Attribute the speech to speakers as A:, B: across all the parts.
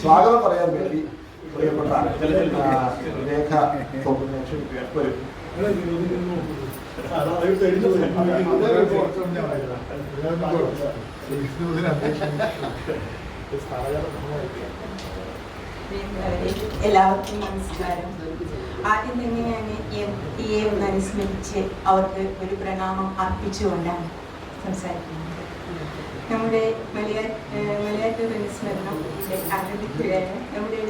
A: സ്വാഗതം പറയാൻ വേണ്ടി പ്രിയപ്പെട്ട രേഖ വരും.
B: എല്ലാവർക്കും നമസ്കാരം. ആദ്യം തന്നെ ഞാൻ MTA ഒന്ന് അനുസ്മരിച്ച് അവർക്ക് ഒരു പ്രണാമം അർപ്പിച്ചുകൊണ്ടാണ് സംസാരിക്കുന്നത്. നമ്മുടെ മലയാറ്റൂർ അനുസ്മരണം ആരംഭിക്കുകയാണ്. നമ്മുടെ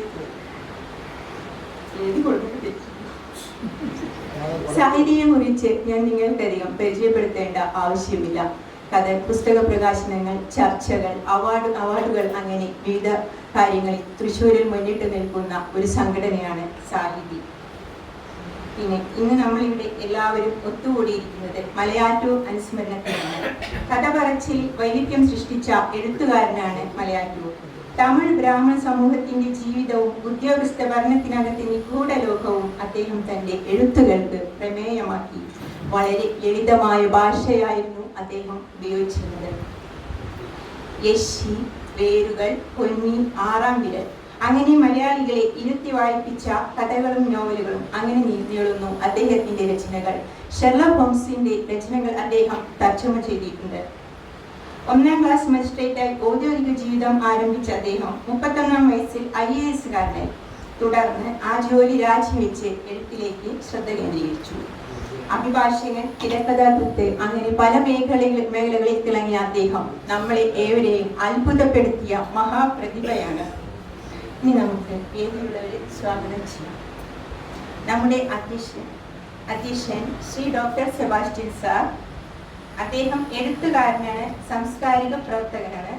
B: സാഹിതിയെ കുറിച്ച് ഞാൻ നിങ്ങൾക്കധികം പരിചയപ്പെടുത്തേണ്ട ആവശ്യമില്ല. കഥ, പുസ്തക പ്രകാശനങ്ങൾ, ചർച്ചകൾ, അവാർഡുകൾ അങ്ങനെ വിവിധ കാര്യങ്ങളിൽ തൃശ്ശൂരിൽ മുന്നിട്ട് നിൽക്കുന്ന ഒരു സംഘടനയാണ് സാഹിതി. പിന്നെ ഇന്ന് നമ്മളിവിടെ എല്ലാവരും ഒത്തുകൂടിയിരിക്കുന്നത് മലയാറ്റൂർ അനുസ്മരണത്തിനാണ്. കഥ പറച്ചിൽ വൈവിധ്യം സൃഷ്ടിച്ച എഴുത്തുകാരനാണ് മലയാറ്റൂർ. തമിഴ് ബ്രാഹ്മണ സമൂഹത്തിന്റെ ജീവിതവും ഉദ്യോഗസ്ഥ ഭരണത്തിനകത്തെ നിഗൂഢ ലോകവും അദ്ദേഹം തന്റെ എഴുത്തുകൾക്ക് പ്രമേയമാക്കി. വളരെ ലളിതമായ ഭാഷയായിരുന്നു അദ്ദേഹം ഉപയോഗിച്ചിരുന്നത്. യശി, വേരുകൾ, പൊന്നി, ആറാം വിരൽ അങ്ങനെ മലയാളികളെ ഇരുത്തി വായിപ്പിച്ച കഥകളും നോവലുകളും അങ്ങനെ നീളുന്നു അദ്ദേഹത്തിന്റെ രചനകൾ. ഷെർലക് ഹോംസിന്റെ രചനകൾ അദ്ദേഹം തർജ്ജമ ചെയ്തിട്ടുണ്ട്. 1ാം ക്ലാസ് മജിസ്ട്രേറ്റായി ഔദ്യോഗിക ജീവിതം ആരംഭിച്ച അദ്ദേഹം 31ാം വയസ്സിൽ IAS കാരനായി. തുടർന്ന് ആ ജോലി രാജിവെച്ച് എഴുത്തിലേക്ക് ശ്രദ്ധ കേന്ദ്രീകരിച്ചു. അഭിഭാഷകൻ, തിരക്കഥാകൃത്ത് അങ്ങനെ പല മേഖലകളിൽ തിളങ്ങിയ അദ്ദേഹം നമ്മളെ ഏവരെയും അത്ഭുതപ്പെടുത്തിയ മഹാപ്രതിഭയാണ്. ഇനി നമുക്ക് വേദിയുള്ളവരെ സ്വാഗതം ചെയ്യാം. നമ്മുടെ അധ്യക്ഷൻ ശ്രീ ഡോക്ടർ സെബാസ്റ്റ്യൻ സാർ. അദ്ദേഹം എഴുത്തുകാരനാണ്, സാംസ്കാരിക പ്രവർത്തകനാണ്.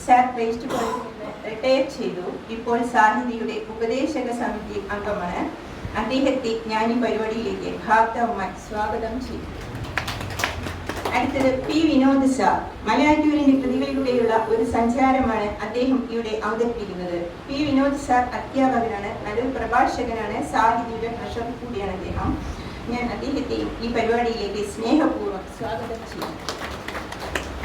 B: സാർ ക്രൈസ്റ്റ് കോളേജിൽ നിന്ന് റിട്ടയർ ചെയ്തു. ഇപ്പോൾ സാഹിതിയുടെ ഉപദേശക സമിതി അംഗമാണ്. അദ്ദേഹത്തെ ഞാൻ ഈ പരിപാടിയിലേക്ക് ഹാർദവമായി സ്വാഗതം ചെയ്തു. അടുത്തത് P. വിനോദ് സാർ. മലയാറ്റൂരിന്റെ കൃതികളിലൂടെയുള്ള ഒരു സഞ്ചാരമാണ് അദ്ദേഹം ഇവിടെ അവതരിപ്പിക്കുന്നത്. P. വിനോദ് സാർ അധ്യാപകനാണ്, നല്ലൊരു പ്രഭാഷകനാണ്, സാഹിതിയുടെ ട്രഷറർ കൂടിയാണ് അദ്ദേഹം. ഞാൻ അദ്ദേഹത്തെയും ഈ പരിപാടിയിലേക്ക് സ്നേഹപൂർവ്വം സ്വാഗതം ചെയ്യുന്നു.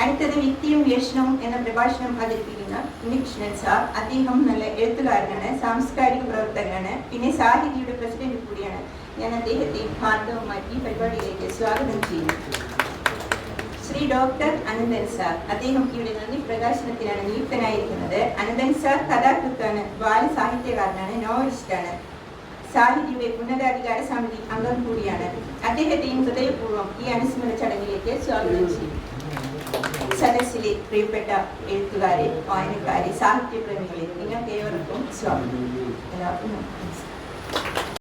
B: അടുത്തത് വ്യക്തിയും വീക്ഷണവും എന്ന പ്രഭാഷണം അവതരിപ്പിക്കുന്ന ഉണ്ണികൃഷ്ണൻ സാർ. അദ്ദേഹം നല്ല എഴുത്തുകാരനാണ്, സാംസ്കാരിക പ്രവർത്തകനാണ്, പിന്നെ സാഹിതിയുടെ പ്രസിഡന്റ് കൂടിയാണ്. ഞാൻ അദ്ദേഹത്തെയും ഹാർദവമായി ഈ പരിപാടിയിലേക്ക് സ്വാഗതം ചെയ്യുന്നു. Shri doctor Ananthan sir. അദ്ദേഹം ഇവിടെ നന്ദി പ്രകാശനത്തിനാണ് നിയുക്തനായിരിക്കുന്നത്. അനന്തൻ സാർ കഥാകൃത്താണ്, ബാലസാഹിത്യകാരനാണ്, നോവലിസ്റ്റാണ്, സാഹിതിയുടെ ഉന്നതാധികാര സമിതി അംഗം കൂടിയാണ്. അദ്ദേഹത്തെയും ഹൃദയപൂർവ്വം ഈ അനുസ്മരണ ചടങ്ങിലേക്ക് സ്വാഗതം ചെയ്യും. സദസ്സിലെ പ്രിയപ്പെട്ട എഴുത്തുകാരെ, വായനക്കാരെ, സാഹിത്യപ്രേമികളെ, നിങ്ങൾക്ക് ഏവർക്കും സ്വാഗതം. എല്ലാവർക്കും നമസ്കാരം.